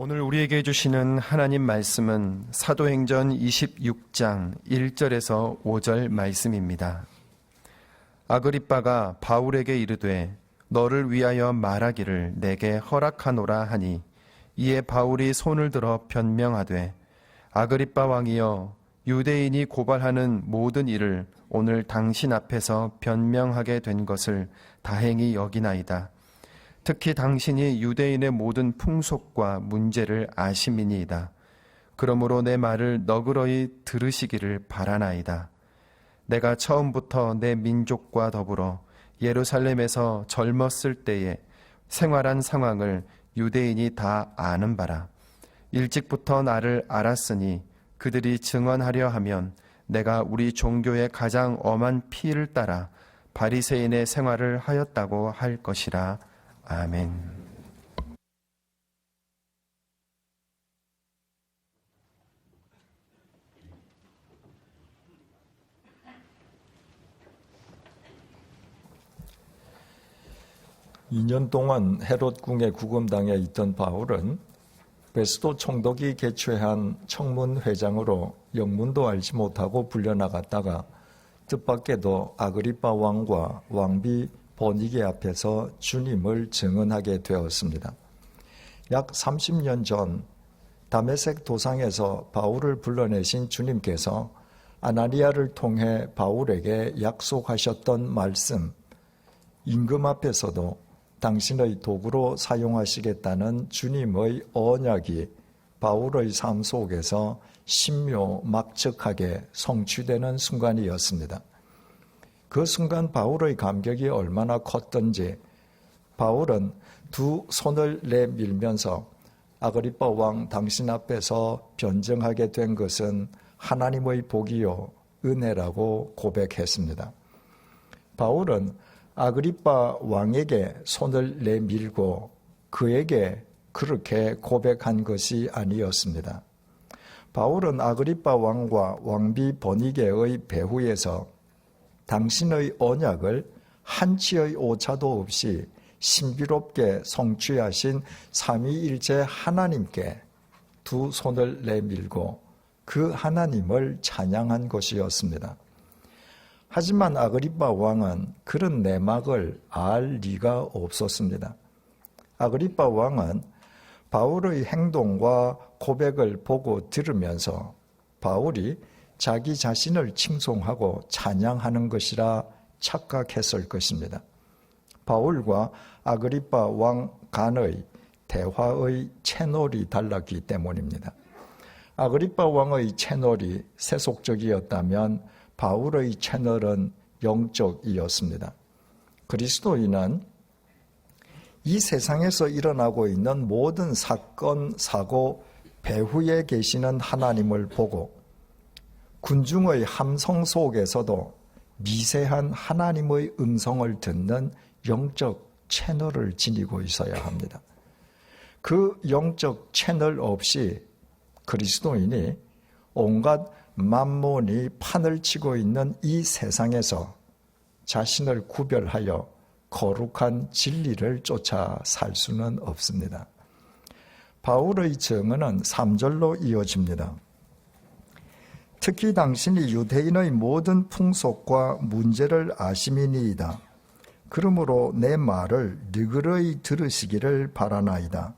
오늘 우리에게 주시는 하나님 말씀은 사도행전 26장 1절에서 5절 말씀입니다. 아그리빠가 바울에게 이르되 너를 위하여 말하기를 내게 허락하노라 하니 이에 바울이 손을 들어 변명하되 아그리빠 왕이여 유대인이 고발하는 모든 일을 오늘 당신 앞에서 변명하게 된 것을 다행히 여기나이다. 특히 당신이 유대인의 모든 풍속과 문제를 아심이니이다. 그러므로 내 말을 너그러이 들으시기를 바라나이다. 내가 처음부터 내 민족과 더불어 예루살렘에서 젊었을 때에 생활한 상황을 유대인이 다 아는 바라. 일찍부터 나를 알았으니 그들이 증언하려 하면 내가 우리 종교의 가장 엄한 피를 따라 바리새인의 생활을 하였다고 할 것이라. 아멘. (2년) 동안 헤롯 궁에 구금당해 있던 바울은 베스도 총독이 개최한 청문회장으로 영문도 알지 못하고 불려나갔다가 뜻밖에도 아그리빠 왕과 왕비 버니게 앞에서 주님을 증언하게 되었습니다. 약 30년 전 다메섹 도상에서 바울을 불러내신 주님께서 아나니아를 통해 바울에게 약속하셨던 말씀, 임금 앞에서도 당신의 도구로 사용하시겠다는 주님의 언약이 바울의 삶 속에서 신묘막측하게 성취되는 순간이었습니다. 그 순간 바울의 감격이 얼마나 컸던지 바울은 두 손을 내밀면서 아그리빠 왕 당신 앞에서 변증하게 된 것은 하나님의 복이요 은혜라고 고백했습니다. 바울은 아그리빠 왕에게 손을 내밀고 그에게 그렇게 고백한 것이 아니었습니다. 바울은 아그리빠 왕과 왕비 버니게의 배후에서 당신의 언약을 한치의 오차도 없이 신비롭게 성취하신 삼위일체 하나님께 두 손을 내밀고 그 하나님을 찬양한 것이었습니다. 하지만 아그리빠 왕은 그런 내막을 알 리가 없었습니다. 아그리빠 왕은 바울의 행동과 고백을 보고 들으면서 바울이 자기 자신을 칭송하고 찬양하는 것이라 착각했을 것입니다. 바울과 아그리빠 왕 간의 대화의 채널이 달랐기 때문입니다. 아그리빠 왕의 채널이 세속적이었다면 바울의 채널은 영적이었습니다. 그리스도인은 이 세상에서 일어나고 있는 모든 사건, 사고, 배후에 계시는 하나님을 보고 군중의 함성 속에서도 미세한 하나님의 음성을 듣는 영적 채널을 지니고 있어야 합니다. 그 영적 채널 없이 그리스도인이 온갖 만몬이 판을 치고 있는 이 세상에서 자신을 구별하여 거룩한 진리를 쫓아 살 수는 없습니다. 바울의 증언은 3절로 이어집니다. 특히 당신이 유대인의 모든 풍속과 문제를 아심이니이다. 그러므로 내 말을 너그러이 들으시기를 바라나이다.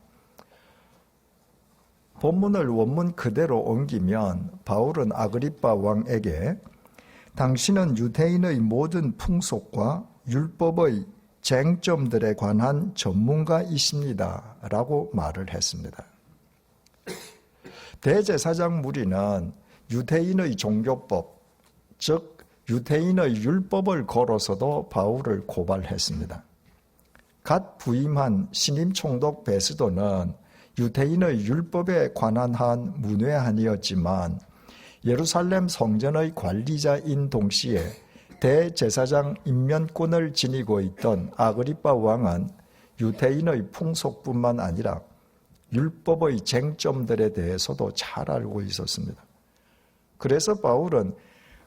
본문을 원문 그대로 옮기면 바울은 아그리빠 왕에게 당신은 유대인의 모든 풍속과 율법의 쟁점들에 관한 전문가이십니다. 라고 말을 했습니다. 대제사장 무리는 유대인의 종교법, 즉 유대인의 율법을 걸어서도 바울을 고발했습니다. 갓 부임한 신임 총독 베스도는 유대인의 율법에 관한 한 문외한이었지만 예루살렘 성전의 관리자인 동시에 대제사장 임면권을 지니고 있던 아그리빠 왕은 유대인의 풍속뿐만 아니라 율법의 쟁점들에 대해서도 잘 알고 있었습니다. 그래서 바울은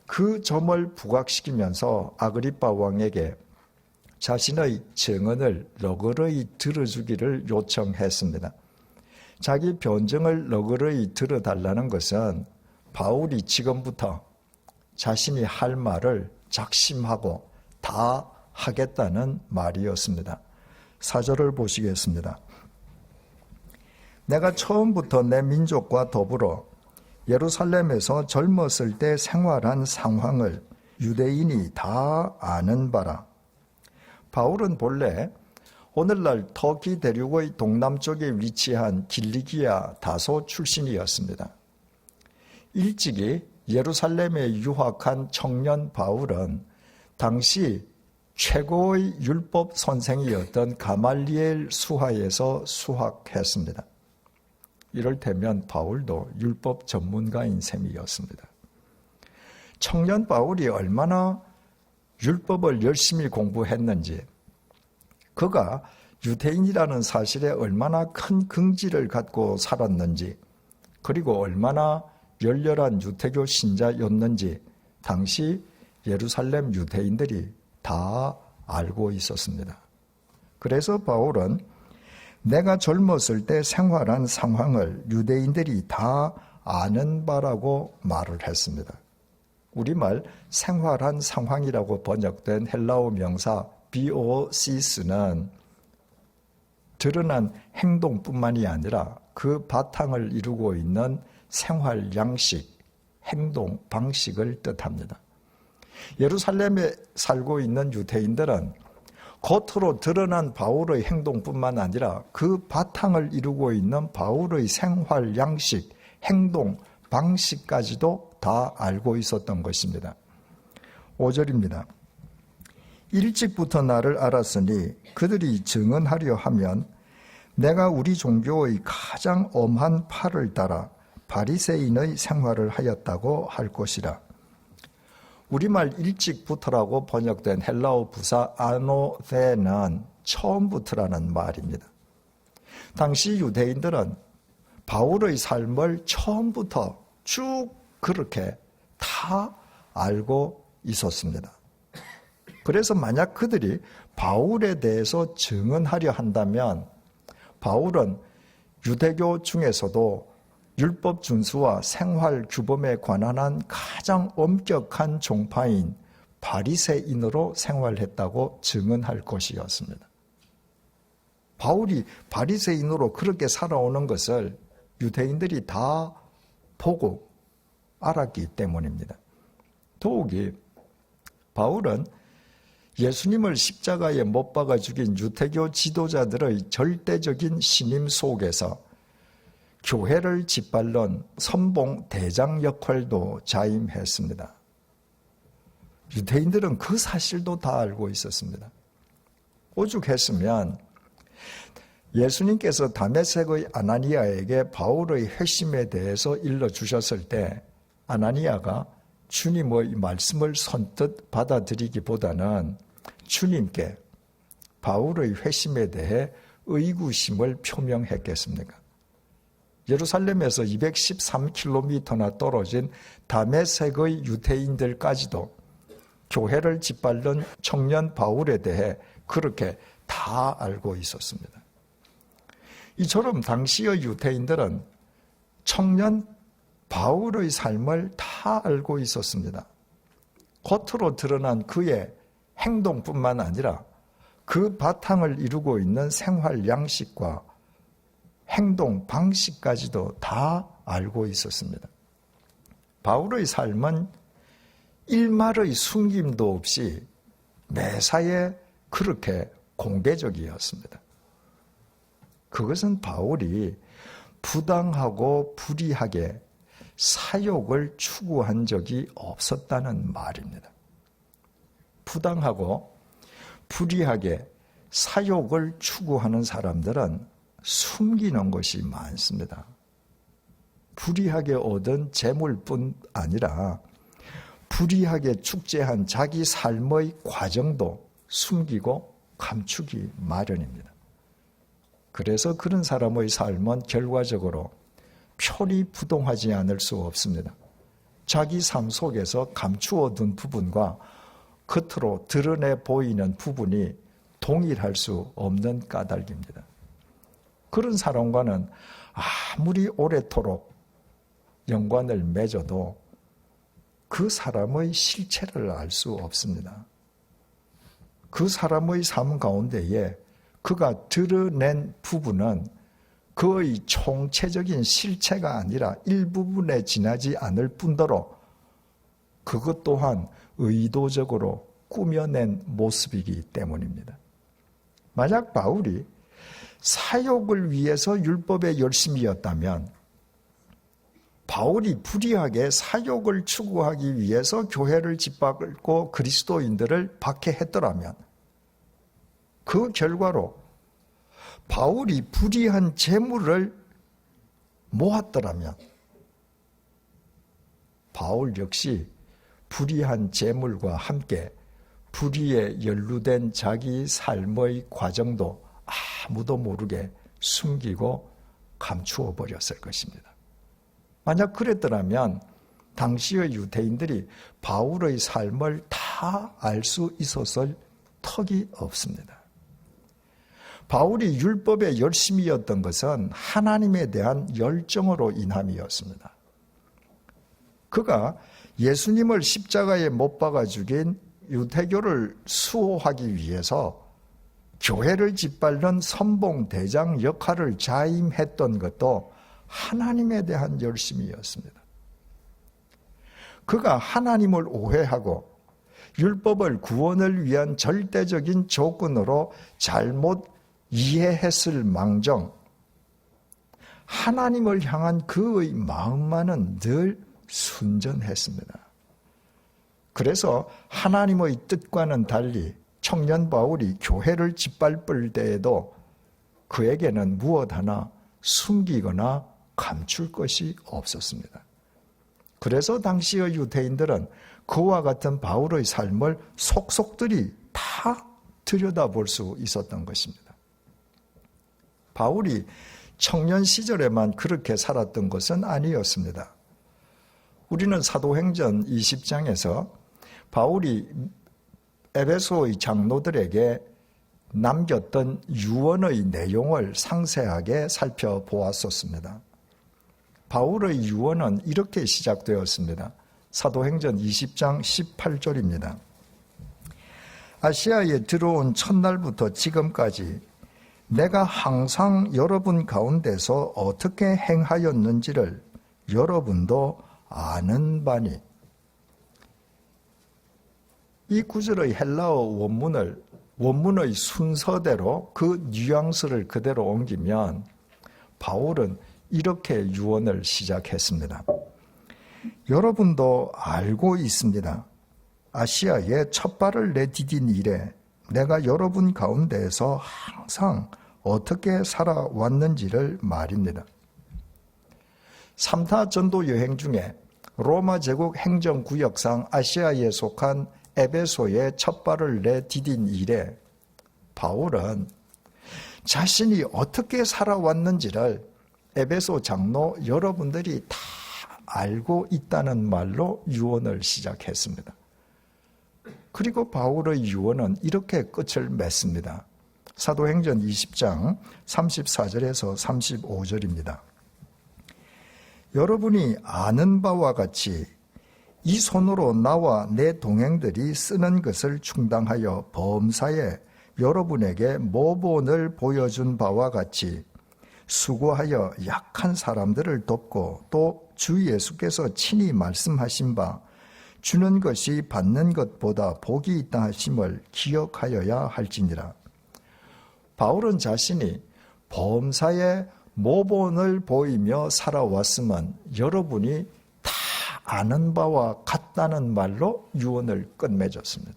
그 점을 부각시키면서 아그리빠 왕에게 자신의 증언을 너그러이 들어주기를 요청했습니다. 자기 변증을 너그러이 들어달라는 것은 바울이 지금부터 자신이 할 말을 작심하고 다 하겠다는 말이었습니다. 4절을 보시겠습니다. 내가 처음부터 내 민족과 더불어 예루살렘에서 젊었을 때 생활한 상황을 유대인이 다 아는 바라. 바울은 본래 오늘날 터키 대륙의 동남쪽에 위치한 길리기아 다소 출신이었습니다. 일찍이 예루살렘에 유학한 청년 바울은 당시 최고의 율법 선생이었던 가말리엘 수하에서 수학했습니다. 이를테면 바울도 율법 전문가인 셈이었습니다. 청년 바울이 얼마나 율법을 열심히 공부했는지, 그가 유대인이라는 사실에 얼마나 큰 긍지를 갖고 살았는지, 그리고 얼마나 열렬한 유대교 신자였는지 당시 예루살렘 유대인들이 다 알고 있었습니다. 그래서 바울은 내가 젊었을 때 생활한 상황을 유대인들이 다 아는 바라고 말을 했습니다. 우리말 생활한 상황이라고 번역된 헬라어 명사 비오시스는 드러난 행동뿐만이 아니라 그 바탕을 이루고 있는 생활 양식, 행동 방식을 뜻합니다. 예루살렘에 살고 있는 유대인들은 겉으로 드러난 바울의 행동뿐만 아니라 그 바탕을 이루고 있는 바울의 생활 양식, 행동 방식까지도 다 알고 있었던 것입니다. 5절입니다. 일찍부터 나를 알았으니 그들이 증언하려 하면 내가 우리 종교의 가장 엄한 팔을 따라 바리새인의 생활을 하였다고 할 것이라. 우리말 일찍부터라고 번역된 헬라어 부사 아노데는 처음부터라는 말입니다. 당시 유대인들은 바울의 삶을 처음부터 쭉 그렇게 다 알고 있었습니다. 그래서 만약 그들이 바울에 대해서 증언하려 한다면 바울은 유대교 중에서도 율법 준수와 생활 규범에 관한 가장 엄격한 종파인 바리새인으로 생활했다고 증언할 것이었습니다. 바울이 바리새인으로 그렇게 살아오는 것을 유대인들이 다 보고 알았기 때문입니다. 더욱이 바울은 예수님을 십자가에 못 박아 죽인 유대교 지도자들의 절대적인 신임 속에서 교회를 짓밟는 선봉 대장 역할도 자임했습니다. 유대인들은 그 사실도 다 알고 있었습니다. 오죽했으면 예수님께서 다메섹의 아나니아에게 바울의 회심에 대해서 일러주셨을 때 아나니아가 주님의 말씀을 선뜻 받아들이기보다는 주님께 바울의 회심에 대해 의구심을 표명했겠습니까? 예루살렘에서 213km나 떨어진 다메섹의 유대인들까지도 교회를 짓밟는 청년 바울에 대해 그렇게 다 알고 있었습니다. 이처럼 당시의 유대인들은 청년 바울의 삶을 다 알고 있었습니다. 겉으로 드러난 그의 행동뿐만 아니라 그 바탕을 이루고 있는 생활 양식과 행동 방식까지도 다 알고 있었습니다. 바울의 삶은 일말의 숨김도 없이 매사에 그렇게 공개적이었습니다. 그것은 바울이 부당하고 불의하게 사욕을 추구한 적이 없었다는 말입니다. 부당하고 불의하게 사욕을 추구하는 사람들은 숨기는 것이 많습니다. 불의하게 얻은 재물뿐 아니라 불의하게 축제한 자기 삶의 과정도 숨기고 감추기 마련입니다. 그래서 그런 사람의 삶은 결과적으로 표리부동하지 않을 수 없습니다. 자기 삶 속에서 감추어둔 부분과 겉으로 드러내 보이는 부분이 동일할 수 없는 까닭입니다. 그런 사람과는 아무리 오래도록 연관을 맺어도 그 사람의 실체를 알 수 없습니다. 그 사람의 삶 가운데에 그가 드러낸 부분은 그의 총체적인 실체가 아니라 일부분에 지나지 않을 뿐더러 그것 또한 의도적으로 꾸며낸 모습이기 때문입니다. 만약 바울이 사욕을 위해서 율법에 열심이었다면, 바울이 불의하게 사욕을 추구하기 위해서 교회를 짓밟고 그리스도인들을 박해했더라면, 그 결과로 바울이 불의한 재물을 모았더라면 바울 역시 불의한 재물과 함께 불의에 연루된 자기 삶의 과정도 아무도 모르게 숨기고 감추어 버렸을 것입니다. 만약 그랬더라면 당시의 유대인들이 바울의 삶을 다 알 수 있었을 턱이 없습니다. 바울이 율법에 열심이었던 것은 하나님에 대한 열정으로 인함이었습니다. 그가 예수님을 십자가에 못 박아 죽인 유대교를 수호하기 위해서 교회를 짓밟는 선봉대장 역할을 자임했던 것도 하나님에 대한 열심이었습니다. 그가 하나님을 오해하고 율법을 구원을 위한 절대적인 조건으로 잘못 이해했을 망정, 하나님을 향한 그의 마음만은 늘 순전했습니다. 그래서 하나님의 뜻과는 달리 청년 바울이 교회를 짓밟을 때에도 그에게는 무엇 하나 숨기거나 감출 것이 없었습니다. 그래서 당시의 유대인들은 그와 같은 바울의 삶을 속속들이 다 들여다볼 수 있었던 것입니다. 바울이 청년 시절에만 그렇게 살았던 것은 아니었습니다. 우리는 사도행전 20장에서 바울이 에베소의 장로들에게 남겼던 유언의 내용을 상세하게 살펴보았었습니다. 바울의 유언은 이렇게 시작되었습니다. 사도행전 20장 18절입니다. 아시아에 들어온 첫날부터 지금까지 내가 항상 여러분 가운데서 어떻게 행하였는지를 여러분도 아는 바니. 이 구절의 헬라어 원문의 순서대로 그 뉘앙스를 그대로 옮기면 바울은 이렇게 유언을 시작했습니다. 여러분도 알고 있습니다. 아시아에 첫 발을 내디딘 이래 내가 여러분 가운데에서 항상 어떻게 살아왔는지를 말입니다. 3타 전도 여행 중에 로마 제국 행정구역상 아시아에 속한 에베소에 첫 발을 내디딘 이래 바울은 자신이 어떻게 살아왔는지를 에베소 장로 여러분들이 다 알고 있다는 말로 유언을 시작했습니다. 그리고 바울의 유언은 이렇게 끝을 맺습니다. 사도행전 20장 34절에서 35절입니다. 여러분이 아는 바와 같이 이 손으로 나와 내 동행들이 쓰는 것을 충당하여 범사에 여러분에게 모본을 보여준 바와 같이 수고하여 약한 사람들을 돕고 또 주 예수께서 친히 말씀하신 바 주는 것이 받는 것보다 복이 있다 하심을 기억하여야 할지니라. 바울은 자신이 범사에 모본을 보이며 살아왔으면 여러분이 다 아는 바와 같다는 말로 유언을 끝맺었습니다.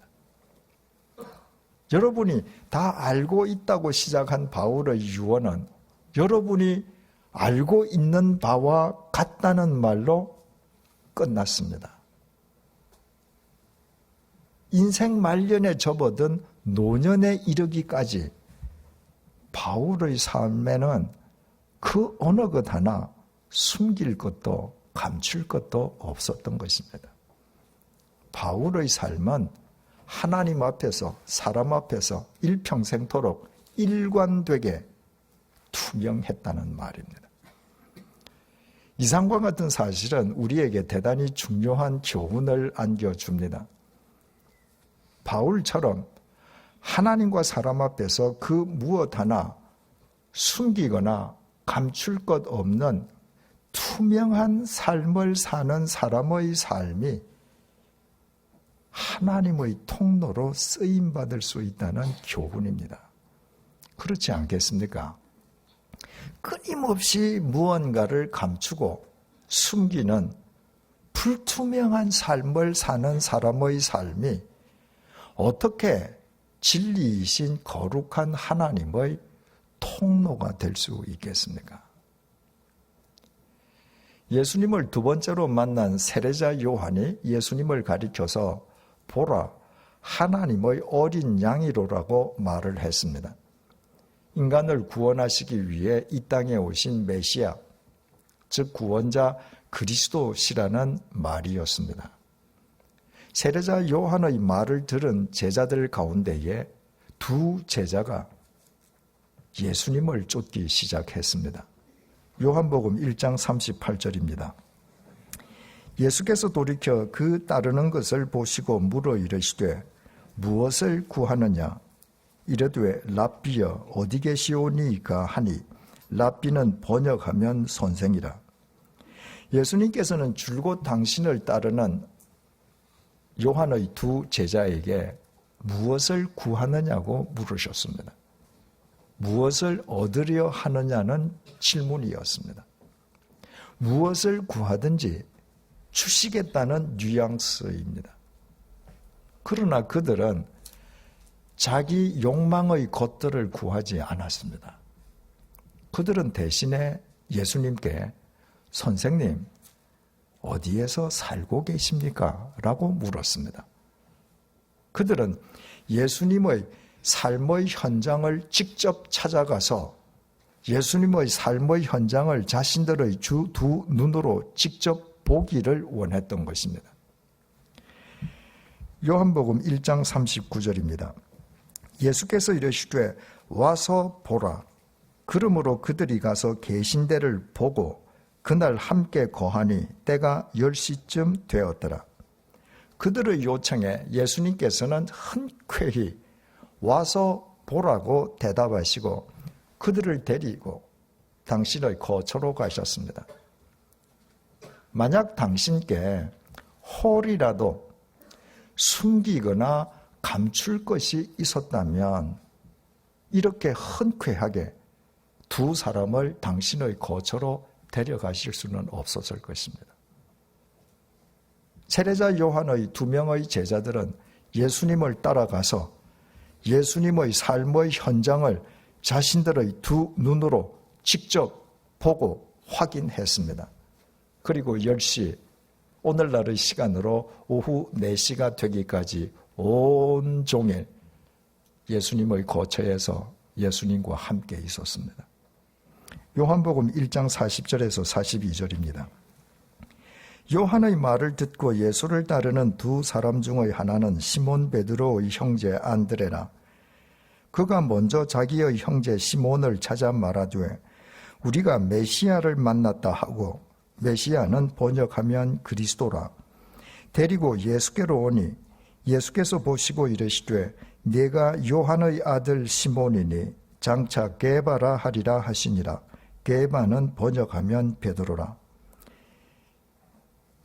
여러분이 다 알고 있다고 시작한 바울의 유언은 여러분이 알고 있는 바와 같다는 말로 끝났습니다. 인생 말년에 접어든 노년에 이르기까지 바울의 삶에는 그 어느 것 하나 숨길 것도 감출 것도 없었던 것입니다. 바울의 삶은 하나님 앞에서 사람 앞에서 일평생토록 일관되게 투명했다는 말입니다. 이상과 같은 사실은 우리에게 대단히 중요한 교훈을 안겨줍니다. 바울처럼 하나님과 사람 앞에서 그 무엇 하나 숨기거나 감출 것 없는 투명한 삶을 사는 사람의 삶이 하나님의 통로로 쓰임받을 수 있다는 교훈입니다. 그렇지 않겠습니까? 끊임없이 무언가를 감추고 숨기는 불투명한 삶을 사는 사람의 삶이 어떻게 진리이신 거룩한 하나님의 통로가 될 수 있겠습니까? 예수님을 두 번째로 만난 세례자 요한이 예수님을 가리켜서 보라, 하나님의 어린 양이로라고 말을 했습니다. 인간을 구원하시기 위해 이 땅에 오신 메시아, 즉 구원자 그리스도시라는 말이었습니다. 세례자 요한의 말을 들은 제자들 가운데에 두 제자가 예수님을 쫓기 시작했습니다. 요한복음 1장 38절입니다. 예수께서 돌이켜 그 따르는 것을 보시고 물어 이르시되 무엇을 구하느냐? 이르되 랍비여 어디 계시오니이까 하니 랍비는 번역하면 선생이라. 예수님께서는 줄곧 당신을 따르는 요한의 두 제자에게 무엇을 구하느냐고 물으셨습니다. 무엇을 얻으려 하느냐는 질문이었습니다. 무엇을 구하든지 주시겠다는 뉘앙스입니다. 그러나 그들은 자기 욕망의 것들을 구하지 않았습니다. 그들은 대신에 예수님께 선생님, 어디에서 살고 계십니까? 라고 물었습니다. 그들은 예수님의 삶의 현장을 직접 찾아가서 예수님의 삶의 현장을 자신들의 두 눈으로 직접 보기를 원했던 것입니다. 요한복음 1장 39절입니다. 예수께서 이르시되 와서 보라. 그러므로 그들이 가서 계신 데를 보고 그날 함께 거하니 때가 10시쯤 되었더라. 그들의 요청에 예수님께서는 흔쾌히 와서 보라고 대답하시고 그들을 데리고 당신의 거처로 가셨습니다. 만약 당신께 홀이라도 숨기거나 감출 것이 있었다면 이렇게 흔쾌하게 두 사람을 당신의 거처로 데려가실 수는 없었을 것입니다. 세례자 요한의 두 명의 제자들은 예수님을 따라가서 예수님의 삶의 현장을 자신들의 두 눈으로 직접 보고 확인했습니다. 그리고 10시, 오늘날의 시간으로 오후 4시가 되기까지 온종일 예수님의 거처에서 예수님과 함께 있었습니다. 요한복음 1장 40절에서 42절입니다. 요한의 말을 듣고 예수를 따르는 두 사람 중의 하나는 시몬 베드로의 형제 안드레라. 그가 먼저 자기의 형제 시몬을 찾아 말하되 우리가 메시아를 만났다 하고, 메시아는 번역하면 그리스도라. 데리고 예수께로 오니 예수께서 보시고 이르시되 네가 요한의 아들 시몬이니 장차 게바라 하리라 하시니라. 게바는 번역하면 베드로라.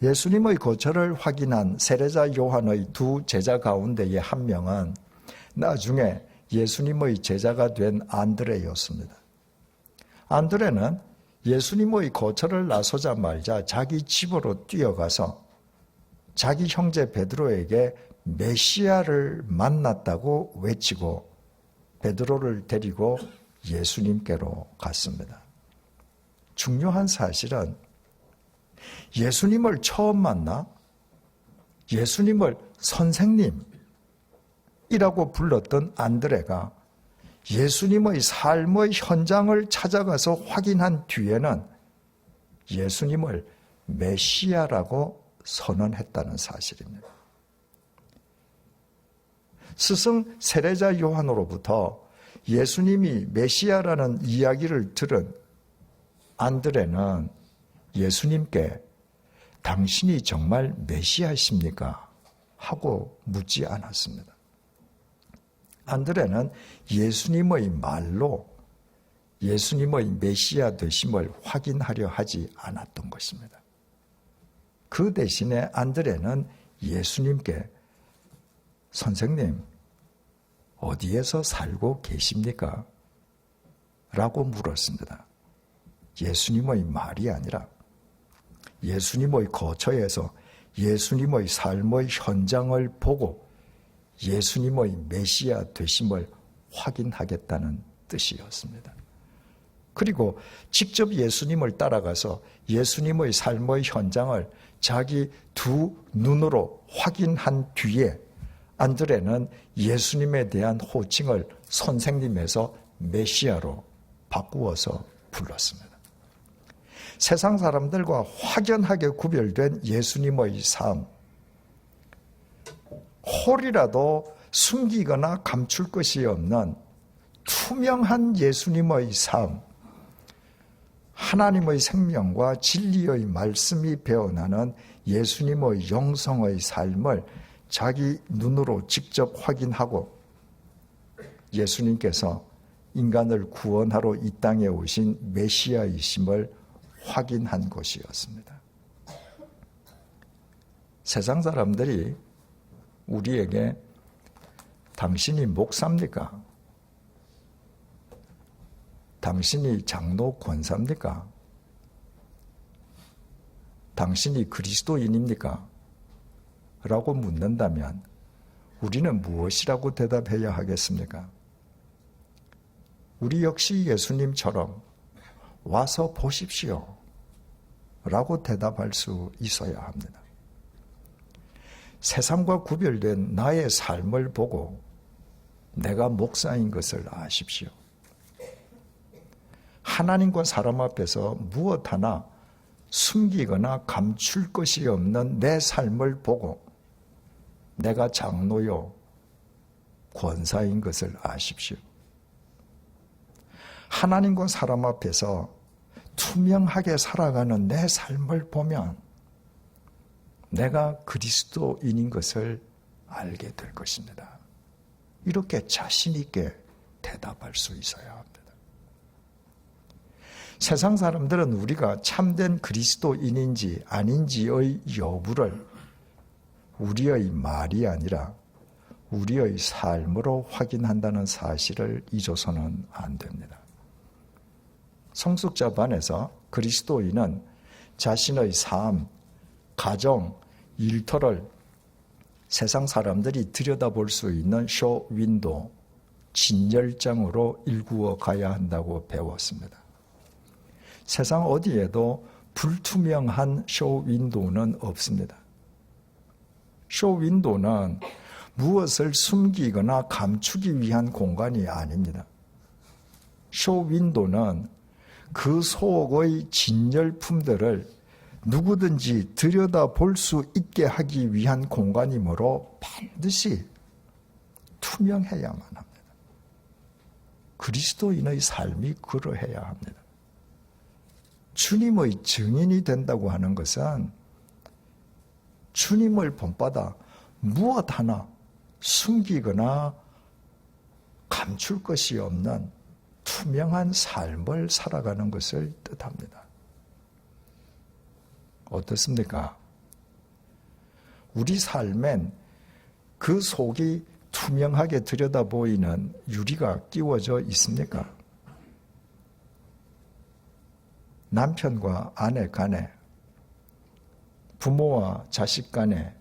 예수님의 거처를 확인한 세례자 요한의 두 제자 가운데의 한 명은 나중에 예수님의 제자가 된 안드레였습니다. 안드레는 예수님의 거처를 나서자마자 자기 집으로 뛰어가서 자기 형제 베드로에게 메시아를 만났다고 외치고 베드로를 데리고 예수님께로 갔습니다. 중요한 사실은 예수님을 처음 만나 예수님을 선생님이라고 불렀던 안드레가 예수님의 삶의 현장을 찾아가서 확인한 뒤에는 예수님을 메시아라고 선언했다는 사실입니다. 스승 세례자 요한으로부터 예수님이 메시아라는 이야기를 들은 안드레는 예수님께 당신이 정말 메시아이십니까? 하고 묻지 않았습니다. 안드레는 예수님의 말로 예수님의 메시아 되심을 확인하려 하지 않았던 것입니다. 그 대신에 안드레는 예수님께 선생님, 어디에서 살고 계십니까? 라고 물었습니다. 예수님의 말이 아니라 예수님의 거처에서 예수님의 삶의 현장을 보고 예수님의 메시아 되심을 확인하겠다는 뜻이었습니다. 그리고 직접 예수님을 따라가서 예수님의 삶의 현장을 자기 두 눈으로 확인한 뒤에 안드레는 예수님에 대한 호칭을 선생님에서 메시아로 바꾸어서 불렀습니다. 세상 사람들과 확연하게 구별된 예수님의 삶, 홀이라도 숨기거나 감출 것이 없는 투명한 예수님의 삶, 하나님의 생명과 진리의 말씀이 배어나는 예수님의 영성의 삶을 자기 눈으로 직접 확인하고 예수님께서 인간을 구원하러 이 땅에 오신 메시아이심을 확인한 것이었습니다. 세상 사람들이 우리에게 당신이 목사입니까? 당신이 장로 권사입니까? 당신이 그리스도인입니까? 라고 묻는다면 우리는 무엇이라고 대답해야 하겠습니까? 우리 역시 예수님처럼 와서 보십시오 라고 대답할 수 있어야 합니다. 세상과 구별된 나의 삶을 보고 내가 목사인 것을 아십시오. 하나님과 사람 앞에서 무엇 하나 숨기거나 감출 것이 없는 내 삶을 보고 내가 장로요, 권사인 것을 아십시오. 하나님과 사람 앞에서 투명하게 살아가는 내 삶을 보면 내가 그리스도인인 것을 알게 될 것입니다. 이렇게 자신 있게 대답할 수 있어야 합니다. 세상 사람들은 우리가 참된 그리스도인인지 아닌지의 여부를 우리의 말이 아니라 우리의 삶으로 확인한다는 사실을 잊어서는 안 됩니다. 성숙자반에서 그리스도인은 자신의 삶, 가정, 일터를 세상 사람들이 들여다볼 수 있는 쇼윈도, 진열장으로 일구어 가야 한다고 배웠습니다. 세상 어디에도 불투명한 쇼윈도는 없습니다. 쇼윈도는 무엇을 숨기거나 감추기 위한 공간이 아닙니다. 쇼윈도는 그 속의 진열품들을 누구든지 들여다볼 수 있게 하기 위한 공간이므로 반드시 투명해야만 합니다. 그리스도인의 삶이 그러해야 합니다. 주님의 증인이 된다고 하는 것은 주님을 본받아 무엇 하나 숨기거나 감출 것이 없는 투명한 삶을 살아가는 것을 뜻합니다. 어떻습니까? 우리 삶엔 그 속이 투명하게 들여다보이는 유리가 끼워져 있습니까? 남편과 아내 간에, 부모와 자식 간에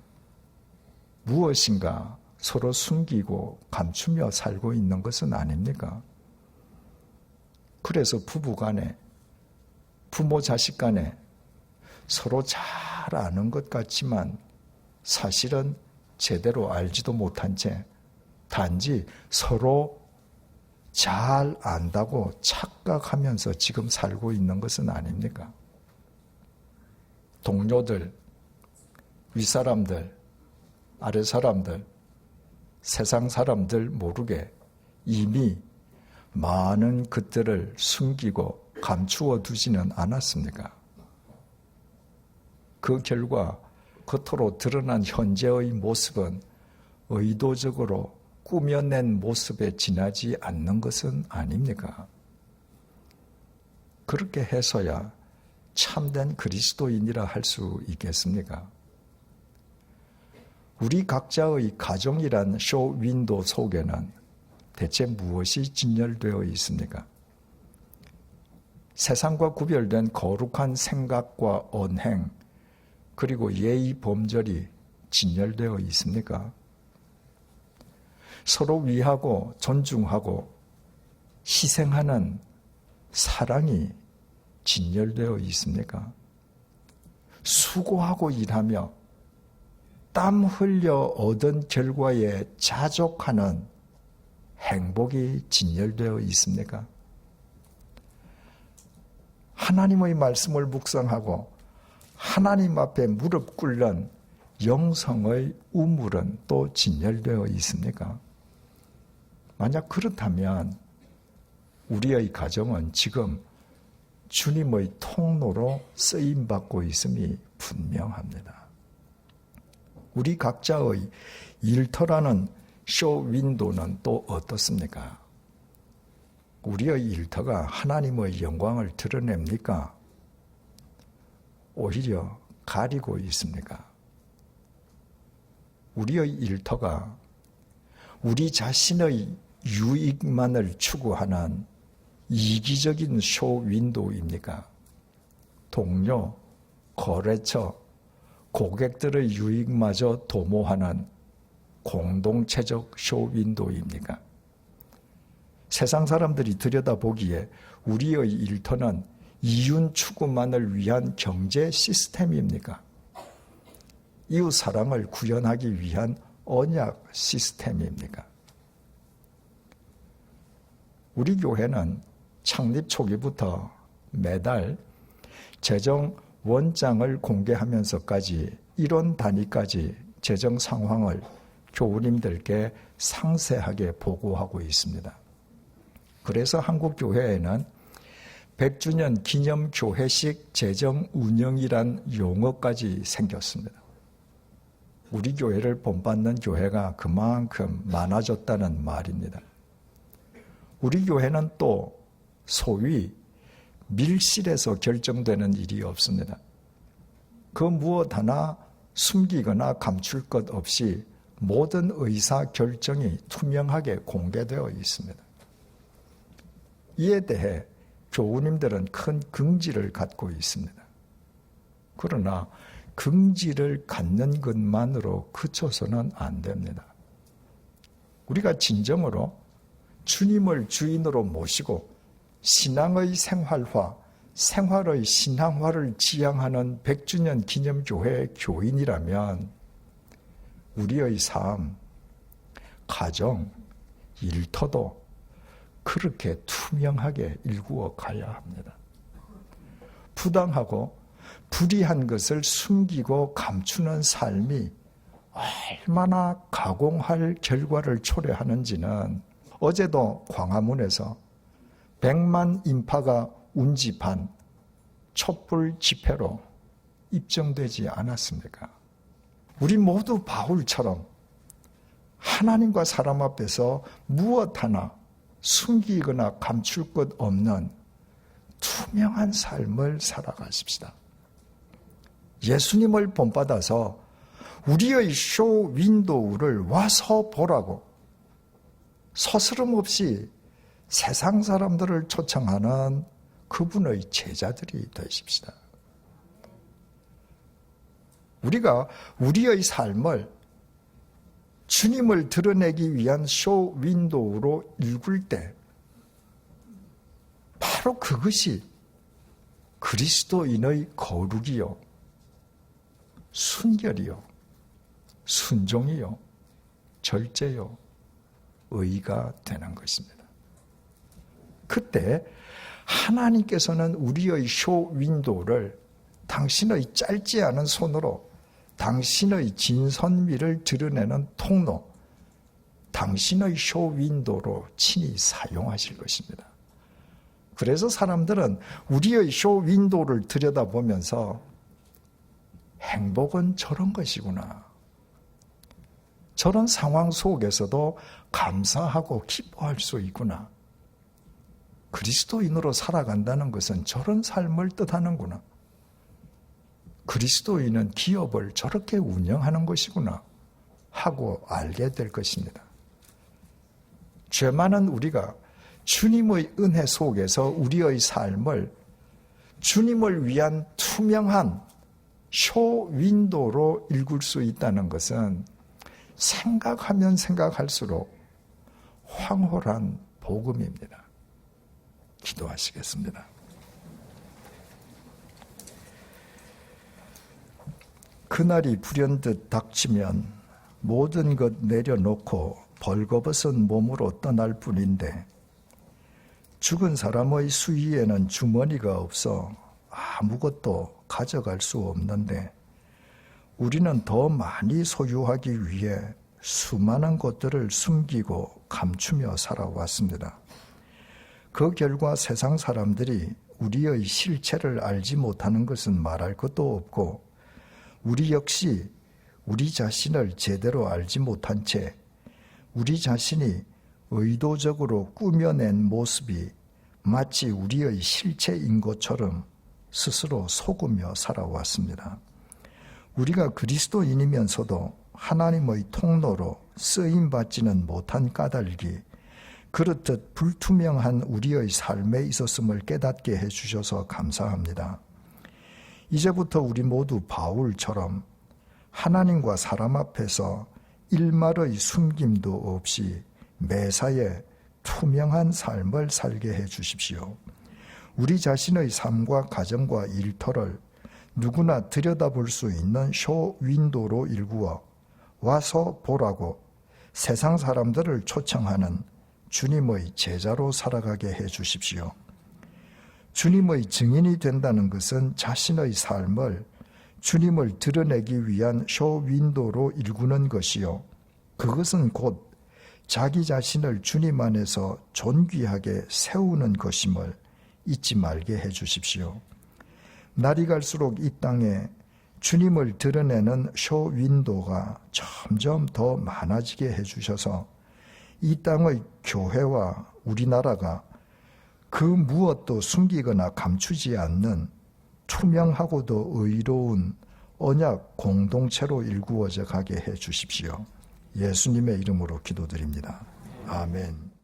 무엇인가 서로 숨기고 감추며 살고 있는 것은 아닙니까? 그래서 부부 간에, 부모 자식 간에 서로 잘 아는 것 같지만 사실은 제대로 알지도 못한 채 단지 서로 잘 안다고 착각하면서 지금 살고 있는 것은 아닙니까? 동료들, 윗사람들, 아랫사람들, 세상 사람들 모르게 이미 많은 것들을 숨기고 감추어 두지는 않았습니까? 그 결과 겉으로 드러난 현재의 모습은 의도적으로 꾸며낸 모습에 지나지 않는 것은 아닙니까? 그렇게 해서야 참된 그리스도인이라 할 수 있겠습니까? 우리 각자의 가정이란 쇼 윈도 속에는 대체 무엇이 진열되어 있습니까? 세상과 구별된 거룩한 생각과 언행, 그리고 예의 범절이 진열되어 있습니까? 서로 위하고 존중하고 희생하는 사랑이 진열되어 있습니까? 수고하고 일하며 땀 흘려 얻은 결과에 자족하는 행복이 진열되어 있습니까? 하나님의 말씀을 묵상하고 하나님 앞에 무릎 꿇는 영성의 우물은 또 진열되어 있습니까? 만약 그렇다면 우리의 가정은 지금 주님의 통로로 쓰임받고 있음이 분명합니다. 우리 각자의 일터라는 쇼 윈도는 또 어떻습니까? 우리의 일터가 하나님의 영광을 드러냅니까? 오히려 가리고 있습니까? 우리의 일터가 우리 자신의 유익만을 추구하는 이기적인 쇼 윈도우입니까? 동료, 거래처, 고객들의 유익마저 도모하는 공동체적 쇼 윈도우입니까? 세상 사람들이 들여다보기에 우리의 일터는 이윤 추구만을 위한 경제 시스템입니까? 이웃 사랑을 구현하기 위한 언약 시스템입니까? 우리 교회는 창립 초기부터 매달 재정 원장을 공개하면서까지 이론 단위까지 재정 상황을 교우님들께 상세하게 보고하고 있습니다. 그래서 한국교회에는 100주년 기념교회식 재정 운영이란 용어까지 생겼습니다. 우리 교회를 본받는 교회가 그만큼 많아졌다는 말입니다. 우리 교회는 또 소위 밀실에서 결정되는 일이 없습니다. 그 무엇 하나 숨기거나 감출 것 없이 모든 의사 결정이 투명하게 공개되어 있습니다. 이에 대해 교우님들은 큰 긍지를 갖고 있습니다. 그러나 긍지를 갖는 것만으로 그쳐서는 안 됩니다. 우리가 진정으로 주님을 주인으로 모시고 신앙의 생활화, 생활의 신앙화를 지향하는 100주년 기념교회 교인이라면 우리의 삶, 가정, 일터도 그렇게 투명하게 일구어 가야 합니다. 부당하고 불의한 것을 숨기고 감추는 삶이 얼마나 가공할 결과를 초래하는지는 어제도 광화문에서 100만 인파가 운집한 촛불 집회로 입증되지 않았습니까? 우리 모두 바울처럼 하나님과 사람 앞에서 무엇 하나 숨기거나 감출 것 없는 투명한 삶을 살아가십시다. 예수님을 본받아서 우리의 쇼 윈도우를 와서 보라고 서스럼 없이 세상 사람들을 초청하는 그분의 제자들이 되십시다. 우리가 우리의 삶을 주님을 드러내기 위한 쇼 윈도우로 읽을 때 바로 그것이 그리스도인의 거룩이요, 순결이요, 순종이요, 절제요, 의가 되는 것입니다. 그때 하나님께서는 우리의 쇼 윈도우를 당신의 짧지 않은 손으로 당신의 진선미를 드러내는 통로, 당신의 쇼 윈도우로 친히 사용하실 것입니다. 그래서 사람들은 우리의 쇼 윈도우를 들여다보면서 행복은 저런 것이구나. 저런 상황 속에서도 감사하고 기뻐할 수 있구나. 그리스도인으로 살아간다는 것은 저런 삶을 뜻하는구나. 그리스도인은 기업을 저렇게 운영하는 것이구나 하고 알게 될 것입니다. 죄 많은 우리가 주님의 은혜 속에서 우리의 삶을 주님을 위한 투명한 쇼윈도로 읽을 수 있다는 것은 생각하면 생각할수록 황홀한 복음입니다. 기도하시겠습니다. 그날이 불현듯 닥치면 모든 것 내려놓고 벌거벗은 몸으로 떠날 뿐인데 죽은 사람의 수위에는 주머니가 없어 아무것도 가져갈 수 없는데 우리는 더 많이 소유하기 위해 수많은 것들을 숨기고 감추며 살아왔습니다. 그 결과 세상 사람들이 우리의 실체를 알지 못하는 것은 말할 것도 없고 우리 역시 우리 자신을 제대로 알지 못한 채 우리 자신이 의도적으로 꾸며낸 모습이 마치 우리의 실체인 것처럼 스스로 속으며 살아왔습니다. 우리가 그리스도인이면서도 하나님의 통로로 쓰임받지는 못한 까닭이 그렇듯 불투명한 우리의 삶에 있었음을 깨닫게 해주셔서 감사합니다. 이제부터 우리 모두 바울처럼 하나님과 사람 앞에서 일말의 숨김도 없이 매사에 투명한 삶을 살게 해주십시오. 우리 자신의 삶과 가정과 일터를 누구나 들여다볼 수 있는 쇼윈도로 일구어 와서 보라고 세상 사람들을 초청하는 주님의 제자로 살아가게 해주십시오. 주님의 증인이 된다는 것은 자신의 삶을 주님을 드러내기 위한 쇼윈도로 일구는 것이요. 그것은 곧 자기 자신을 주님 안에서 존귀하게 세우는 것임을 잊지 말게 해주십시오. 날이 갈수록 이 땅에 주님을 드러내는 쇼윈도가 점점 더 많아지게 해주셔서 이 땅의 교회와 우리나라가 그 무엇도 숨기거나 감추지 않는 투명하고도 의로운 언약 공동체로 일구어져 가게 해 주십시오. 예수님의 이름으로 기도드립니다. 아멘.